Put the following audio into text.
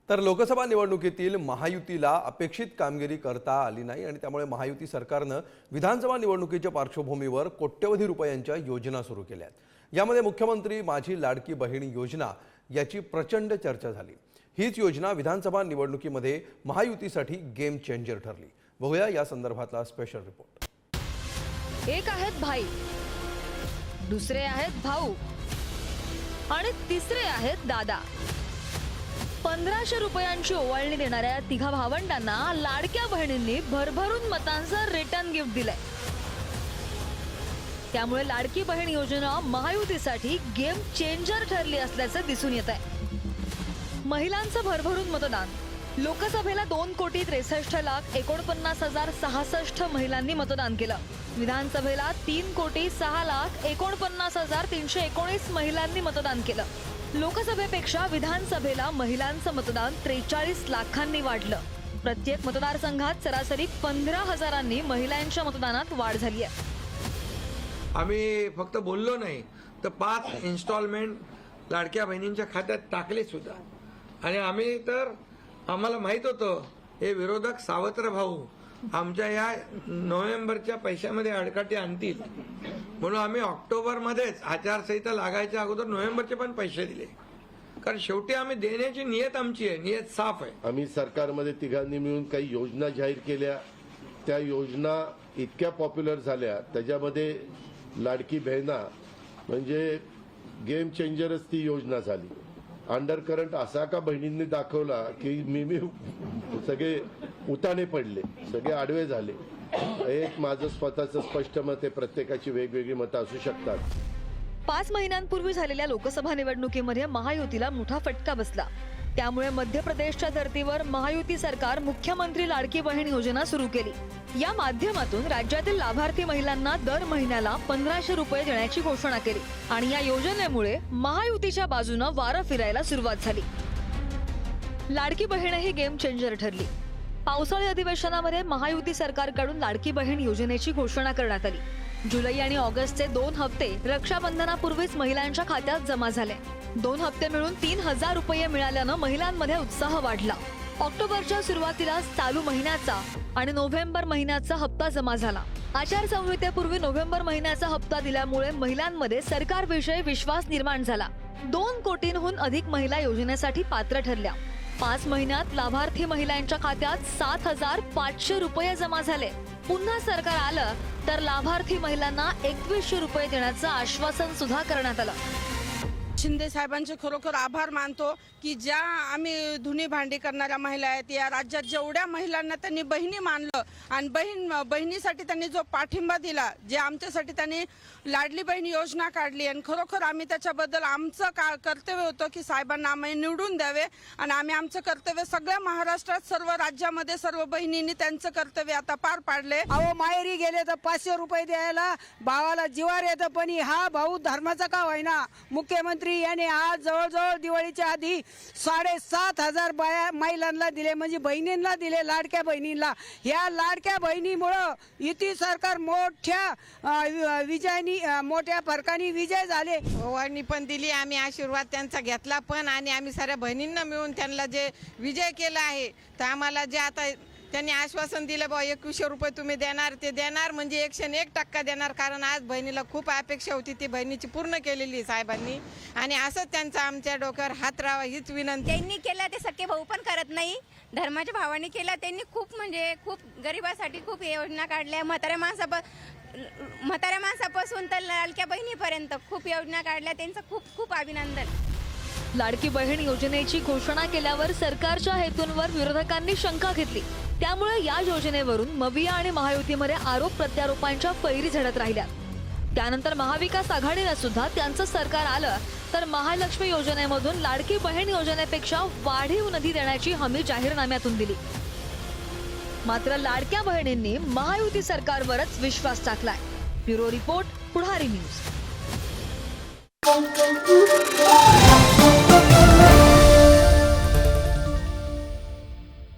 तर लोकसभा निवडणुकीतील महायुतीला अपेक्षित कामगिरी करता आली नाही आणि त्यामुळे महायुती सरकारनं विधानसभा निवडणुकीच्या पार्श्वभूमीवर कोट्यवधी रुपयांच्या योजना सुरू केल्या आहेत। यामध्ये मुख्यमंत्री माझी लाडकी बहीण योजना याची प्रचंड चर्चा झाली। हीच योजना विधानसभा निवडणुकीमध्ये महायुतीसाठी गेम चेंजर ठरली। बघूया या संदर्भातला स्पेशल रिपोर्ट। एक आहेत भाई, दुसरे आहेत भाऊ आणि तिसरे आहेत दादा। 1500 रुपयांची ओवाळणी देणाऱ्या या तिघा भावंडांना लाडक्या बहिणींनी भरभरून मतांचं रिटर्न गिफ्ट दिलंय। त्यामुळे लाडकी बहीण योजना महायुतीसाठी गेम चेंजर ठरली असल्याचं दिसून येत आहे। महिलांचं भरभरून मतदान। लोकसभेला 2,63,49,066 महिलांनी मतदान केलं। विधानसभेला 3,06,49,319 महिलांनी मतदान केलं। लोकसभेपेक्षा विधानसभेला महिलांचं मतदान 43 लाखांनी वाढलं। प्रत्येक मतदारसंघात सरासरी 15,000 महिलांच्या मतदानात वाढ झाली आहे। आम्ही फक्त बोललो नाही तर 5 इन्स्टॉलमेंट लाडक्या बहिणींच्या खात्यात टाकले सुद्धा। आणि आम्हाला माहित होतं हे विरोधक सावत्र भाऊ आमच्या या नोव्हेंबरच्या पैशामध्ये अडकाटी आणतील, म्हणून आम्ही ऑक्टोबरमध्येच आचारसंहिता लागायच्या अगोदर नोव्हेंबरचे पण पैसे दिले। कारण शेवटी आम्ही देण्याची नियत आमची आहे, नियत साफ आहे। आम्ही सरकारमध्ये तिघांनी मिळून काही योजना जाहीर केल्या। त्या योजना इतक्या पॉप्युलर झाल्या, त्याच्यामध्ये लाडकी बहिणा म्हणजे गेम चेंजरच ती योजना झाली। अंडर करंट असा का बहिणींनी दाखवला की मी सगळे उताने पडले, सगळे आडवे झाले। एक माझं स्वतःचं स्पष्ट मत आहे, प्रत्येकाची वेगवेगळी मतं असू शकतात। 5 महिन्यांपूर्वी झालेल्या लोकसभा निवडणुकीमध्ये महायुतीला मोठा फटका बसला। त्यामुळे मध्य प्रदेशच्या धर्तीवर महायुती सरकार मुख्यमंत्री लाडकी बहीण योजना सुरू केली। या माध्यमातून राज्यातील लाभार्थी महिलांना दर महिन्याला 1500 रुपये देण्याची घोषणा केली आणि या योजनेमुळे महायुतीच्या बाजूने वारं फिरायला सुरुवात झाली। लाडकी बहीण ही गेम चेंजर ठरली। पावसाळी अधिवेशनामध्ये महायुती सरकारकडून लाडकी बहीण योजनेची घोषणा करण्यात आली। जुलै आणि ऑगस्टचे 2 हप्ते रक्षाबंधनापूर्वीच महिलांच्या खात्यात जमा झाले। 2 हप्ते मिळून 3,000 रुपये मिळाल्यानं महिलांमध्ये उत्साह वाढला। ऑक्टोबरच्या सुरुवातीला चालू महिन्याचा आणि नोव्हेंबर महिन्याचा हप्ता जमा झाला। आचारसंहितेपूर्वी नोव्हेंबर महिन्याचा हप्ता दिल्यामुळे महिलांमध्ये सरकारविषयी विश्वास निर्माण झाला। 2 कोटींहून अधिक महिला योजनेसाठी पात्र ठरल्या। 5 महिन्यात लाभार्थी महिलांच्या खात्यात 7,500 रुपये जमा झाले। पुन्हा सरकार आलं तर लाभार्थी महिलांना 2,100 रुपये देण्याचं आश्वासन सुद्धा करण्यात आलं। शिंदे साहेबांचे खरोखर आभार मानतो की ज्या आम्ही धुनी भांडी करणाऱ्या महिला आहेत, या राज्यात जेवढ्या महिलांना त्यांनी बहिणी मानलं आणि बहिणीसाठी त्यांनी जो पाठिंबा दिला, जे आमच्यासाठी त्यांनी लाडली बहीण योजना काढली आणि खरोखर आम्ही त्याच्याबद्दल आमचं कर्तव्य होतं की साहेबांना आम्ही निवडून द्यावे आणि आम्ही आमचं कर्तव्य सगळ्या महाराष्ट्रात सर्व राज्यामध्ये सर्व बहिणींनी त्यांचं कर्तव्य आता पार पाडले। अहो माहेरी गेले तर 500 रुपये द्यायला भावाला जीवार येतं, पण हा भाऊ धर्माचा का होईना मुख्यमंत्री याने आज जवळजवळ दिवाळीच्या आधी 7,500 महिलांना दिले, म्हणजे बहिणींना दिले, लाडक्या बहिणींना। या लाडक्या बहिणीमुळं युती सरकार मोठ्या फरकाने विजय झाले। ओवाळणी पण दिली, आम्ही आशीर्वाद त्यांचा घेतला पण, आणि आम्ही साऱ्या बहिणींना मिळून त्यांना जे विजय केला आहे तर आम्हाला जे आता त्यांनी आश्वासन दिलं बा 2,100 रुपये तुम्ही देणार, ते देणार म्हणजे 101% देणार। कारण आज बहिणीला खूप अपेक्षा होती, ती बहिणीची पूर्ण केलेली साहेबांनी आणि असंच त्यांचा आमच्या डोक्यावर हात राहावा हीच विनंती। त्यांनी केला ते सख्खे भाऊ पण करत नाही, धर्माच्या भावाने केला। त्यांनी खूप गरिबासाठी खूप योजना काढल्या। म्हाताऱ्या माणसापासून तर लाडक्या बहिणीपर्यंत खूप योजना काढल्या। त्यांचं खूप अभिनंदन। लाडकी बहीण योजनेची घोषणा केल्यावर सरकारच्या हेतूंवर विरोधकांनी शंका घेतली। त्यामुळे या योजनेवरून मविया आणि महायुतीमध्ये आरोप प्रत्यारोपांच्या फैरी झडत राहिल्या। त्यानंतर महाविकास आघाडीला सुद्धा त्यांचं सरकार आलं तर महालक्ष्मी योजनेमधून लाडकी बहीण योजनेपेक्षा वाढीव निधी देण्याची हमी जाहीरनाम्यातून दिली। मात्र लाडक्या बहिणींनी महायुती सरकारवरच विश्वास टाकलाय। ब्युरो रिपोर्ट, पुढारी न्यूज।